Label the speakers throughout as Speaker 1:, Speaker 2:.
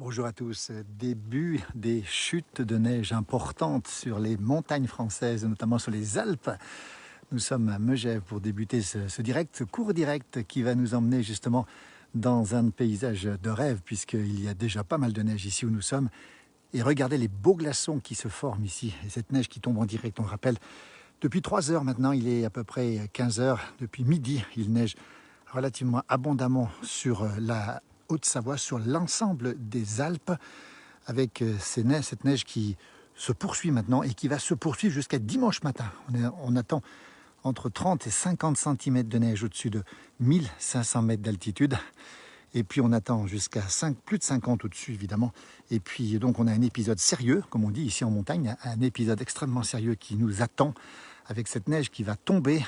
Speaker 1: Bonjour à tous. Début des chutes de neige importantes sur les montagnes françaises, notamment sur les Alpes. Nous sommes à Megève pour débuter ce direct, ce court direct qui va nous emmener justement dans un paysage de rêve, puisqu'il y a déjà pas mal de neige ici où nous sommes. Et regardez les beaux glaçons qui se forment ici. Et cette neige qui tombe en direct, on le rappelle, depuis 3 heures maintenant, il est à peu près 15 heures. Depuis midi, il neige relativement abondamment sur la Haute-Savoie, sur l'ensemble des Alpes, avec cette neige qui se poursuit maintenant et qui va se poursuivre jusqu'à dimanche matin. On attend entre 30 et 50 cm de neige au-dessus de 1500 mètres d'altitude. Et puis on attend jusqu'à plus de 50 au-dessus évidemment. Et puis donc on a un épisode sérieux, comme on dit ici en montagne, un épisode extrêmement sérieux qui nous attend avec cette neige qui va tomber,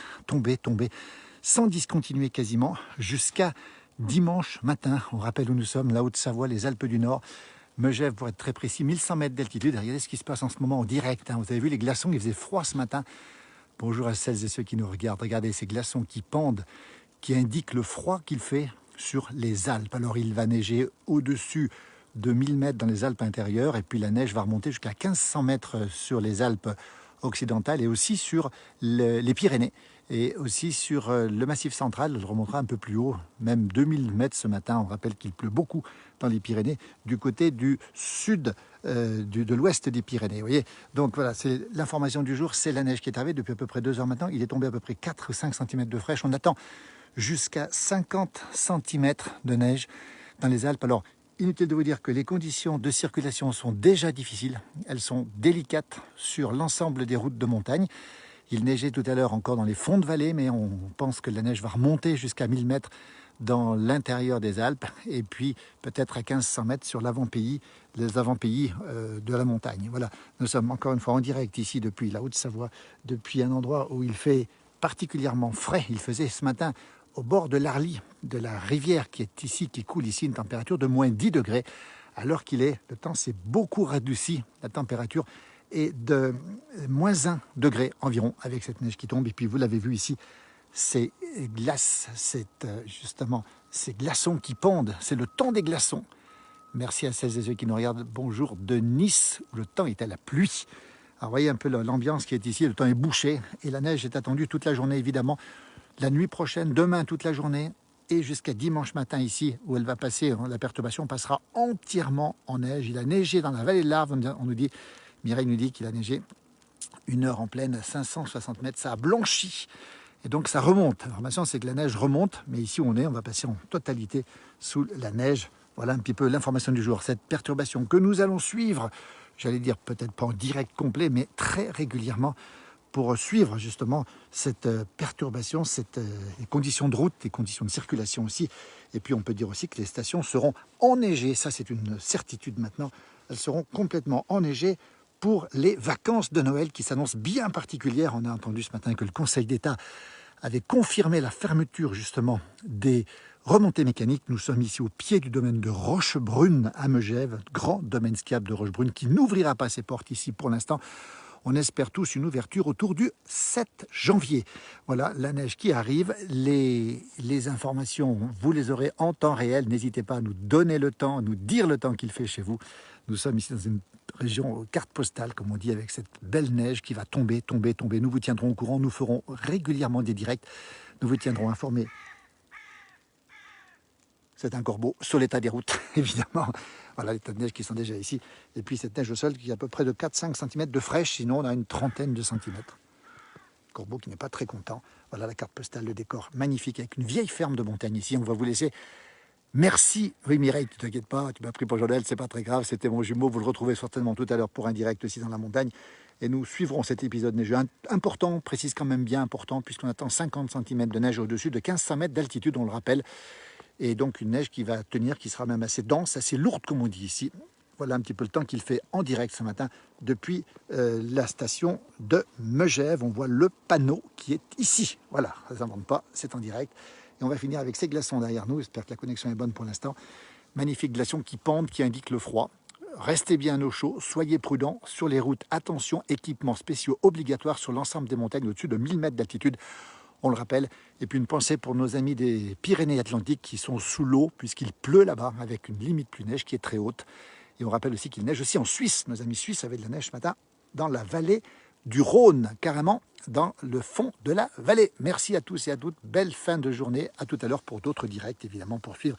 Speaker 1: sans discontinuer quasiment jusqu'à dimanche matin. On rappelle où nous sommes, la Haute-Savoie, les Alpes du Nord, Megève pour être très précis, 1100 mètres d'altitude. Regardez ce qui se passe en ce moment en direct. Vous avez vu les glaçons, il faisait froid ce matin. Bonjour à celles et ceux qui nous regardent. Regardez ces glaçons qui pendent, qui indiquent le froid qu'il fait sur les Alpes. Alors il va neiger au-dessus de 1000 mètres dans les Alpes intérieures et puis la neige va remonter jusqu'à 1500 mètres sur les Alpes occidentales et aussi sur les Pyrénées et aussi sur le Massif central. Je remonterai un peu plus haut, même 2000 mètres ce matin. On rappelle qu'il pleut beaucoup dans les Pyrénées, du côté du sud, de l'ouest des Pyrénées. Vous voyez, donc voilà, c'est l'information du jour, c'est la neige qui est arrivée depuis à peu près 2 heures maintenant. Il est tombé à peu près 4 ou 5 cm de fraîche. On attend jusqu'à 50 cm de neige dans les Alpes. Alors, inutile de vous dire que les conditions de circulation sont déjà difficiles. Elles sont délicates sur l'ensemble des routes de montagne. Il neigeait tout à l'heure encore dans les fonds de vallée, mais on pense que la neige va remonter jusqu'à 1000 mètres dans l'intérieur des Alpes et puis peut-être à 1500 mètres sur l'avant-pays, les avant-pays de la montagne. Voilà, nous sommes encore une fois en direct ici depuis la Haute-Savoie, depuis un endroit où il fait particulièrement frais. Il faisait ce matin au bord de l'Arly, de la rivière qui est ici, qui coule ici, une température de moins 10 degrés, alors qu'il est, le temps s'est beaucoup radouci, la température est de moins 1 degré environ avec cette neige qui tombe. Et puis vous l'avez vu ici, ces glaces, justement ces glaçons qui pendent, c'est le temps des glaçons. Merci à celles et ceux qui nous regardent. Bonjour de Nice, où le temps est à la pluie. Alors voyez un peu l'ambiance qui est ici, le temps est bouché et la neige est attendue toute la journée évidemment. La nuit prochaine, demain toute la journée et jusqu'à dimanche matin ici où elle va passer, la perturbation passera entièrement en neige. Il a neigé dans la vallée de l'Arve, on nous dit, Mireille nous dit qu'il a neigé 1 heure en pleine, 560 mètres, ça a blanchi et donc ça remonte. L'information c'est que la neige remonte, mais ici où on va passer en totalité sous la neige. Voilà un petit peu l'information du jour, cette perturbation que nous allons suivre, j'allais dire peut-être pas en direct complet, mais très régulièrement, pour suivre justement cette perturbation, les conditions de route, les conditions de circulation aussi. Et puis on peut dire aussi que les stations seront enneigées, ça c'est une certitude maintenant, elles seront complètement enneigées pour les vacances de Noël qui s'annoncent bien particulières. On a entendu ce matin que le Conseil d'État avait confirmé la fermeture justement des remontées mécaniques. Nous sommes ici au pied du domaine de Rochebrune à Megève, grand domaine skiable de Rochebrune qui n'ouvrira pas ses portes ici pour l'instant. On espère tous une ouverture autour du 7 janvier. Voilà, la neige qui arrive. Les informations, vous les aurez en temps réel. N'hésitez pas à nous donner le temps, à nous dire le temps qu'il fait chez vous. Nous sommes ici dans une région carte postale, comme on dit, avec cette belle neige qui va tomber. Nous vous tiendrons au courant. Nous ferons régulièrement des directs. Nous vous tiendrons informés. C'est un corbeau sur l'état des routes, évidemment. Voilà les tas de neige qui sont déjà ici. Et puis cette neige au sol qui est à peu près de 4-5 cm de fraîche, sinon on a une trentaine de centimètres. Corbeau qui n'est pas très content. Voilà la carte postale, le décor magnifique avec une vieille ferme de montagne ici. On va vous laisser. Merci. Oui Mireille, tu t'inquiètes pas, tu m'as pris pour Jodel, c'est pas très grave, c'était mon jumeau. Vous le retrouvez certainement tout à l'heure pour un direct aussi dans la montagne. Et nous suivrons cet épisode neigeux important, précise quand même bien important, puisqu'on attend 50 cm de neige au-dessus de 1500 mètres d'altitude, on le rappelle. Et donc une neige qui va tenir, qui sera même assez dense, assez lourde comme on dit ici. Voilà un petit peu le temps qu'il fait en direct ce matin depuis la station de Megève. On voit le panneau qui est ici. Voilà, ça ne s'invente pas, c'est en direct. Et on va finir avec ces glaçons derrière nous. J'espère que la connexion est bonne pour l'instant. Magnifiques glaçons qui pendent, qui indiquent le froid. Restez bien au chaud, soyez prudents sur les routes. Attention, équipements spéciaux obligatoires sur l'ensemble des montagnes au-dessus de 1000 mètres d'altitude. on le rappelle. Et puis une pensée pour nos amis des Pyrénées-Atlantiques qui sont sous l'eau puisqu'il pleut là-bas avec une limite plus neige qui est très haute. Et on rappelle aussi qu'il neige aussi en Suisse. Nos amis suisses avaient de la neige ce matin dans la vallée du Rhône, carrément dans le fond de la vallée. Merci à tous et à toutes. Belle fin de journée. À tout à l'heure pour d'autres directs, évidemment, pour suivre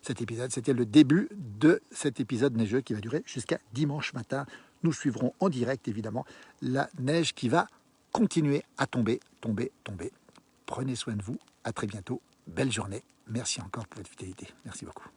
Speaker 1: cet épisode. C'était le début de cet épisode neigeux qui va durer jusqu'à dimanche matin. Nous suivrons en direct, évidemment, la neige qui va continuer à tomber, tomber, tomber. Prenez soin de vous. À très bientôt. Belle journée. Merci encore pour votre fidélité. Merci beaucoup.